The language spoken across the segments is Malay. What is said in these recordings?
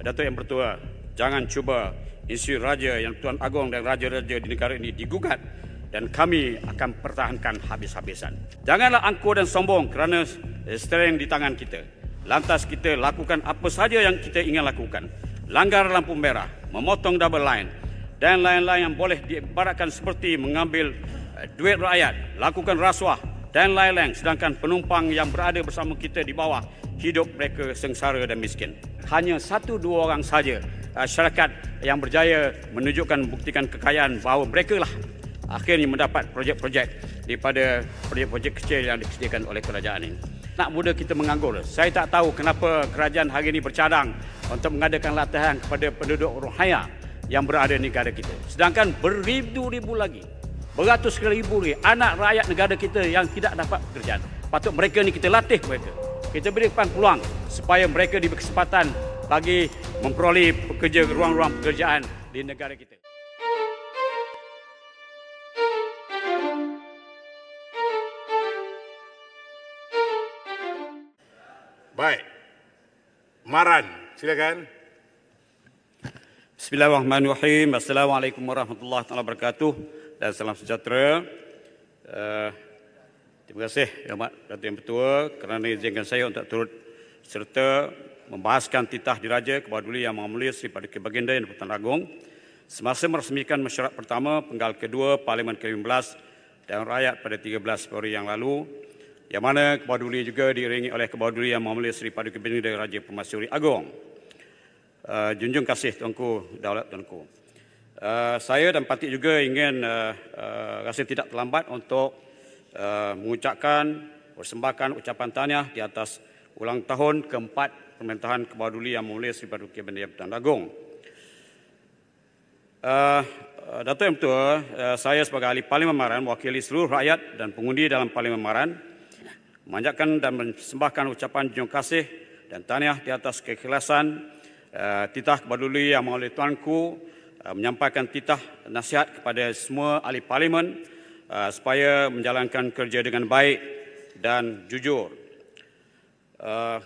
Datuk Yang Bertuah, jangan cuba institusi raja yang Tuan Agong dan raja-raja di negara ini digugat dan kami akan pertahankan habis-habisan. Janganlah angkuh dan sombong kerana steering di tangan kita. Lantas kita lakukan apa saja yang kita ingin lakukan. Langgar lampu merah, memotong double line dan lain-lain yang boleh diibaratkan seperti mengambil duit rakyat, lakukan rasuah dan lain-lain, sedangkan penumpang yang berada bersama kita di bawah hidup mereka sengsara dan miskin. Hanya 1-2 orang saja syarikat yang berjaya menunjukkan buktikan kekayaan bahawa mereka lah akhirnya mendapat projek-projek daripada projek-projek kecil yang disediakan oleh kerajaan ini. Nak muda kita menganggur. Saya tak tahu kenapa kerajaan hari ini bercadang untuk mengadakan latihan kepada penduduk Rohingya yang berada di negara kita. Sedangkan beribu-ribu lagi, beratus ribu lagi anak rakyat negara kita yang tidak dapat pekerjaan. Patut mereka ni kita latih mereka. Kita berikan peluang supaya mereka diberi kesempatan bagi memperoleh pekerja ruang-ruang pekerjaan di negara kita. Baik. Maran, silakan. Bismillahirrahmanirrahim. Assalamualaikum warahmatullahi wabarakatuh dan salam sejahtera. Terima kasih Yang Amat Datuk Yang Bertuah kerana izinkan saya untuk turut serta membahaskan titah diraja Kebahaduli Yang Maha Mulia Sri Paduka Baginda Yang di-Pertuan Agong semasa meresmikan mesyuarat pertama penggal kedua Parlimen ke-15 dan rakyat pada 13 Februari yang lalu, yang mana Kebahaduli juga diiringi oleh Kebahaduli Yang Maha Mulia Sri Paduka Baginda Raja Permaisuri Agong. Junjung kasih Tuanku, Daulat Tuanku. Saya dan parti juga ingin rasa tidak terlambat untuk mengucapkan, persembahkan ucapan tahniah di atas ulang tahun keempat pemerintahan Kebahaduli Yang Maha Mulia Sri Paduka Baginda Yang di-Pertuan Agong. Datuk Yang Bertuah, saya sebagai ahli Parlimen Maran mewakili seluruh rakyat dan pengundi dalam Parlimen Maran memanjatkan dan mempersembahkan ucapan junjung kasih dan tahniah di atas keikhlasan titah Kebahaduli Yang Maha Mulia Tuanku menyampaikan titah nasihat kepada semua ahli Parlimen supaya menjalankan kerja dengan baik dan jujur.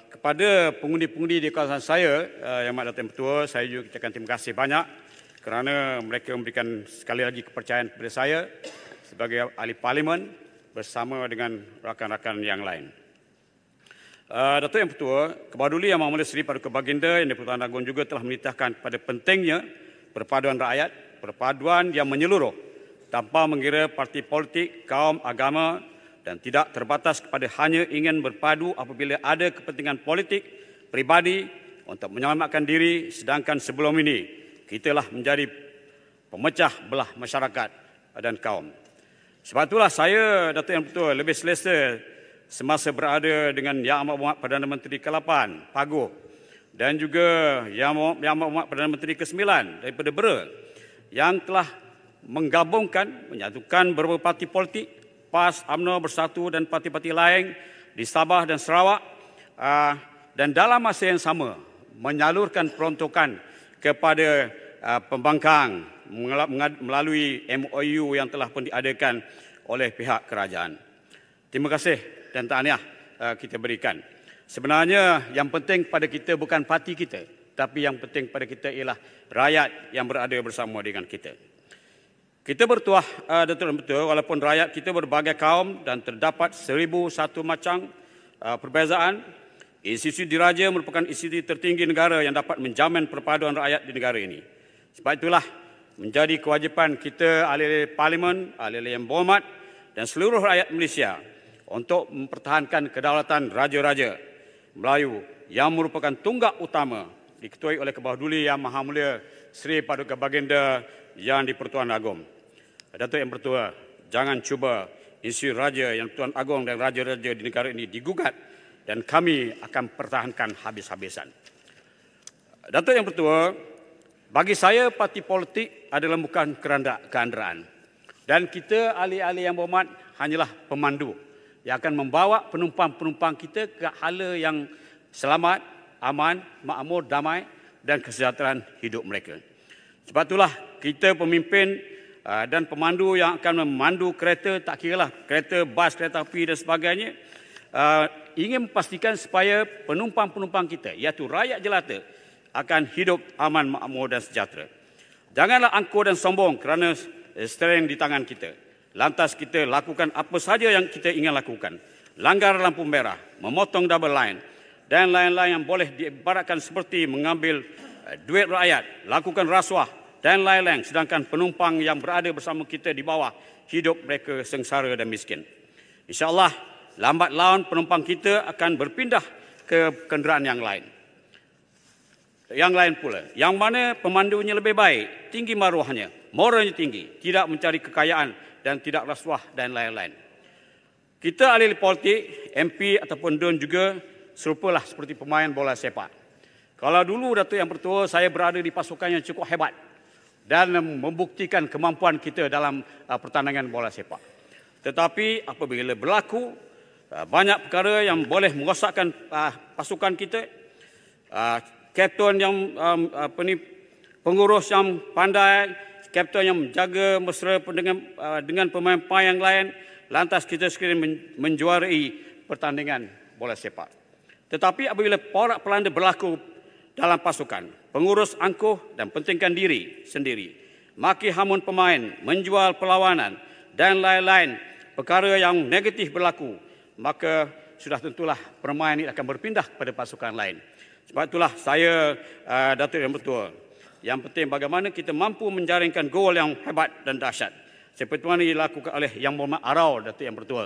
Kepada pengundi-pengundi di kawasan saya, Yang Amat Datuk Yang Bertuah, saya juga ucapkan terima kasih banyak kerana mereka memberikan sekali lagi kepercayaan kepada saya sebagai ahli Parlimen bersama dengan rakan-rakan yang lain. Datuk Yang Bertuah, Kebahaduli Yang Maha Mulia Sri Paduka Baginda Yang di-Pertuan Agong juga telah menitahkan kepada pentingnya perpaduan rakyat, perpaduan yang menyeluruh tanpa mengira parti politik, kaum, agama dan tidak terbatas kepada hanya ingin berpadu apabila ada kepentingan politik pribadi untuk menyelamatkan diri, sedangkan sebelum ini kita telah menjadi pemecah belah masyarakat dan kaum. Sebab itulah saya, Datuk Yang Bertuah, lebih selesa semasa berada dengan Yang Amat Berhormat Perdana Menteri ke-8, Paguh, dan juga Yang Amat Berhormat Perdana Menteri ke-9 daripada Bera, yang telah menggabungkan, menyatukan beberapa parti politik, PAS, UMNO, Bersatu dan parti-parti lain di Sabah dan Sarawak, dan dalam masa yang sama menyalurkan peruntukan kepada pembangkang melalui MOU yang telah pun diadakan oleh pihak kerajaan. Terima kasih dan tahniah kita berikan. Sebenarnya yang penting pada kita bukan parti kita, tapi yang penting pada kita ialah rakyat yang berada bersama dengan kita. Kita bertuah, Datuk Yang Bertuah, walaupun rakyat kita berbagai kaum dan terdapat 1001 macam perbezaan, institusi diraja merupakan institusi tertinggi negara yang dapat menjamin perpaduan rakyat di negara ini. Sebab itulah menjadi kewajipan kita ahli Parlimen, ahli yang berhormat dan seluruh rakyat Malaysia untuk mempertahankan kedaulatan raja-raja Melayu yang merupakan tunggak utama diketuai oleh Kebahaduli Yang Maha Mulia Sri Paduka Baginda Yang di-Pertuan Agong. Datuk Yang Bertuah, jangan cuba institusi raja yang di-Pertuan Agong dan raja-raja di negara ini digugat dan kami akan pertahankan habis-habisan. Datuk Yang Bertuah, bagi saya parti politik adalah bukan keandaraan. Dan kita ahli-ahli yang berhormat hanyalah pemandu yang akan membawa penumpang-penumpang kita ke hala yang selamat, aman, makmur, damai dan kesejahteraan hidup mereka. Sebab itulah kita pemimpin dan pemandu yang akan memandu kereta, tak kiralah kereta, bas, kereta api dan sebagainya, ingin memastikan supaya penumpang-penumpang kita, iaitu rakyat jelata, akan hidup aman, makmur dan sejahtera. Janganlah angkuh dan sombong kerana steering di tangan kita. Lantas kita lakukan apa saja yang kita ingin lakukan. Langgar lampu merah, memotong double line dan lain-lain yang boleh diibaratkan seperti mengambil duit rakyat, lakukan rasuah dan lain-lain, sedangkan penumpang yang berada bersama kita di bawah hidup mereka sengsara dan miskin. InsyaAllah, lambat laun penumpang kita akan berpindah ke kenderaan yang lain. Yang lain pula, yang mana pemandunya lebih baik, tinggi maruahnya, moralnya tinggi, tidak mencari kekayaan dan tidak rasuah dan lain-lain. Kita ahli politik, MP ataupun DUN juga serupalah seperti pemain bola sepak. Kalau dulu Datuk Yang Pertua saya berada di pasukan yang cukup hebat dan membuktikan kemampuan kita dalam pertandingan bola sepak. Tetapi apabila berlaku banyak perkara yang boleh merosakkan pasukan kita, kapten yang pengurus yang pandai, kapten yang menjaga mesra dengan pemain-pemain yang lain, lantas kita sekiranya menjuarai pertandingan bola sepak. Tetapi apabila porak pelanda berlaku dalam pasukan, pengurus angkuh dan pentingkan diri sendiri, maki hamun pemain, menjual perlawanan dan lain-lain perkara yang negatif berlaku, maka sudah tentulah permain ini akan berpindah kepada pasukan lain. Sebab itulah saya, Datuk Yang Pertua, yang penting bagaimana kita mampu menjaringkan gol yang hebat dan dahsyat. Seperti mana dilakukan oleh Yang Berhormat Arau, Datuk Yang Pertua,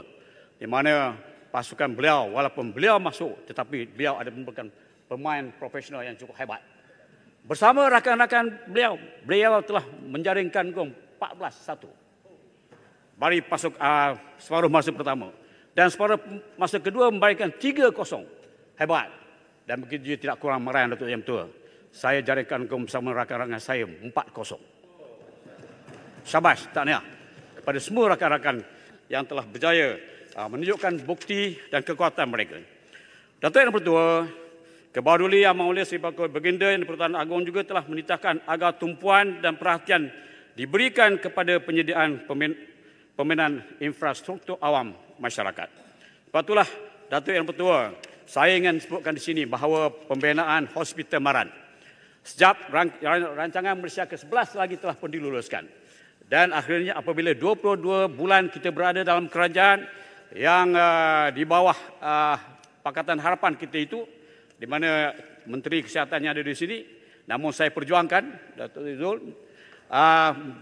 di mana pasukan beliau, walaupun beliau masuk, tetapi beliau ada merupakan pemain profesional yang cukup hebat. Bersama rakan-rakan beliau telah menjaringkan gol 14-1. Bagi separuh masa pertama. Dan separuh masa kedua memberikan 3-0. Hebat. Dan begitu tidak kurang meraih Datuk Yang Pertua. Saya jaringkan gol bersama rakan-rakan saya 4-0. Syabas, tahniah kepada semua rakan-rakan yang telah berjaya menunjukkan bukti dan kekuatan mereka. Datuk Yang Pertua, Kebawah Duli Yang Mulia Seri Paduka Baginda Yang di-Pertuan Agong juga telah menitahkan agar tumpuan dan perhatian diberikan kepada penyediaan pembinaan infrastruktur awam masyarakat. Sebab itulah Datuk Yang Pertua, saya ingin sebutkan di sini bahawa pembinaan Hospital Maran sejak rancangan Malaysia ke-11 lagi telah pun diluluskan. Dan akhirnya apabila 22 bulan kita berada dalam kerajaan yang di bawah Pakatan Harapan kita itu, di mana Menteri Kesihatannya ada di sini, namun saya perjuangkan, Datuk Zul,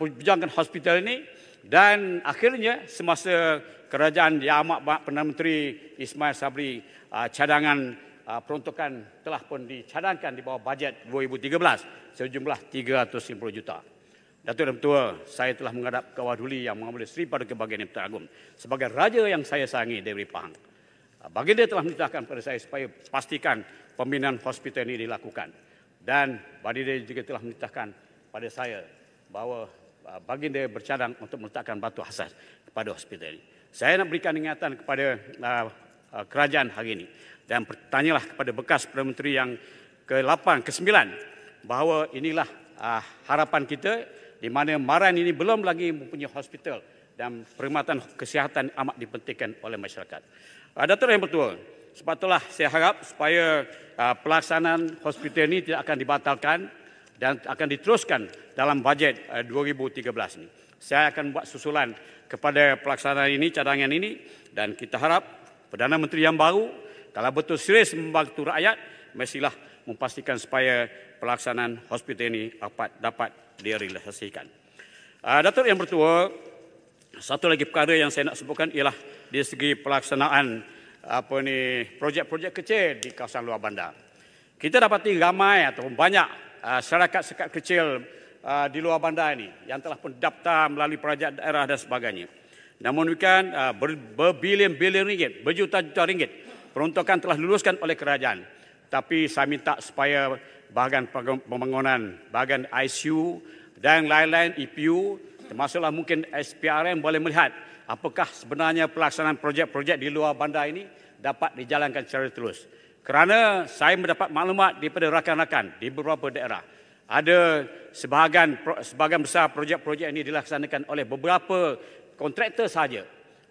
perjuangkan hospital ini, dan akhirnya semasa kerajaan Yang Amat Perdana Menteri Ismail Sabri, cadangan peruntukan telah pun dicadangkan di bawah bajet 2013 sejumlah 350 juta. Datuk Yang Pertua, saya telah menghadap Kebawah Duli Yang Mulia Seri Paduka Baginda Yang Pertuan Agong sebagai raja yang saya sayangi dari Pahang. Baginda telah menitahkan kepada saya supaya pastikan pembinaan hospital ini dilakukan. Dan Baginda juga telah menitahkan pada saya bahawa Baginda bercadang untuk meletakkan batu asas kepada hospital ini. Saya nak berikan ingatan kepada kerajaan hari ini dan bertanyalah kepada bekas Perdana Menteri yang ke-8, ke-9 bahawa inilah harapan kita, di mana Maran ini belum lagi mempunyai hospital dan perkhidmatan kesihatan amat dipentingkan oleh masyarakat. Datuk Yang Pertua, sebab itulah saya harap supaya pelaksanaan hospital ini tidak akan dibatalkan dan akan diteruskan dalam bajet 2013 ini. Saya akan buat susulan kepada pelaksanaan ini, cadangan ini, dan kita harap Perdana Menteri yang baru, kalau betul serius membantu rakyat, mestilah memastikan supaya pelaksanaan hospital ini dapat direalisasikan. Datuk Yang Pertua, satu lagi perkara yang saya nak sebutkan ialah dari segi pelaksanaan projek-projek kecil di kawasan luar bandar. Kita dapati ramai ataupun banyak syarikat-syarikat kecil di luar bandar ini yang telah pun daftar melalui kerajaan daerah dan sebagainya. Namun demikian berbilion-bilion ringgit, berjuta-juta ringgit peruntukan telah diluluskan oleh kerajaan. Tapi saya minta supaya bahagian pembangunan, bahagian ICU dan lain-lain EPU, termasuklah mungkin SPRM boleh melihat apakah sebenarnya pelaksanaan projek-projek di luar bandar ini dapat dijalankan secara terus. Kerana saya mendapat maklumat daripada rakan-rakan di beberapa daerah, ada sebahagian besar projek-projek ini dilaksanakan oleh beberapa kontraktor sahaja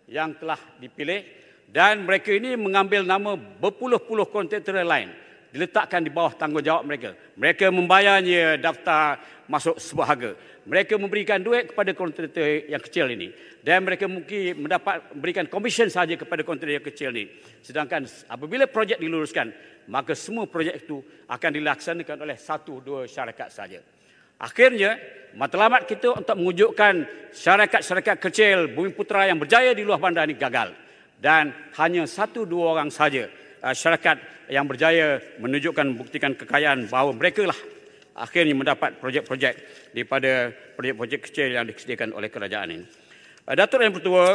yang telah dipilih, dan mereka ini mengambil nama berpuluh-puluh kontraktor lain diletakkan di bawah tanggungjawab mereka. Mereka membayarnya daftar masuk sebuah harga. Mereka memberikan duit kepada kontraktor yang kecil ini. Dan mereka mungkin berikan komisen saja kepada kontraktor yang kecil ini. Sedangkan apabila projek diluluskan, maka semua projek itu akan dilaksanakan oleh 1-2 syarikat saja. Akhirnya, matlamat kita untuk mewujudkan syarikat-syarikat kecil Bumi Putra yang berjaya di luar bandar ini gagal. Dan hanya 1-2 orang saja syarikat yang berjaya menunjukkan, buktikan kekayaan bahawa mereka lah akhirnya mendapat projek-projek daripada projek-projek kecil yang disediakan oleh kerajaan ini. Datuk Yang Pertua,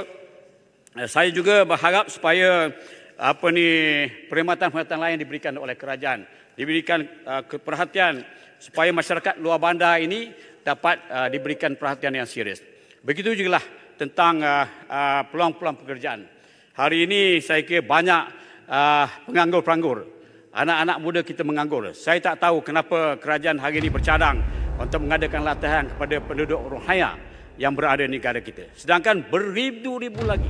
saya juga berharap supaya perkhidmatan-perkhidmatan lain diberikan oleh kerajaan, diberikan perhatian supaya masyarakat luar bandar ini dapat diberikan perhatian yang serius. Begitu juga lah tentang peluang-peluang pekerjaan. Hari ini saya kira banyak penganggur-penganggur. Anak-anak muda kita menganggur. Saya tak tahu kenapa kerajaan hari ini bercadang untuk mengadakan latihan kepada penduduk Rohingya yang berada di negara kita. Sedangkan beribu-ribu lagi,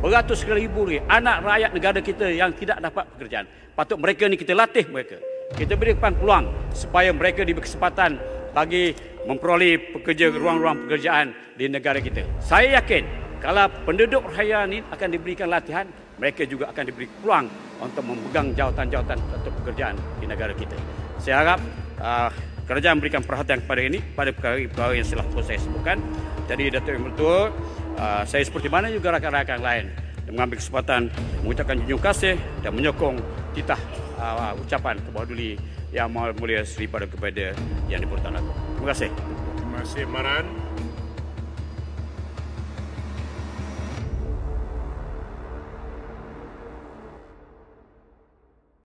beratus ribu lagi anak rakyat negara kita yang tidak dapat pekerjaan. Patut mereka ni kita latih mereka. Kita berikan peluang supaya mereka diberi kesempatan bagi memperoleh ruang-ruang pekerjaan di negara kita. Saya yakin kalau penduduk Rohingya ini akan diberikan latihan, mereka juga akan diberi peluang untuk memegang jawatan-jawatan atau pekerjaan di negara kita. Saya harap kerajaan memberikan perhatian kepada ini, pada perkara yang telah saya sebutkan. Jadi Datuk Yang Pertua, saya seperti mana juga rakan-rakan lain mengambil kesempatan mengucapkan junjung kasih dan menyokong titah ucapan kebahaduli yang mulia Seri kepada Yang di-Pertuan Agong. Terima kasih. Terima kasih Maran.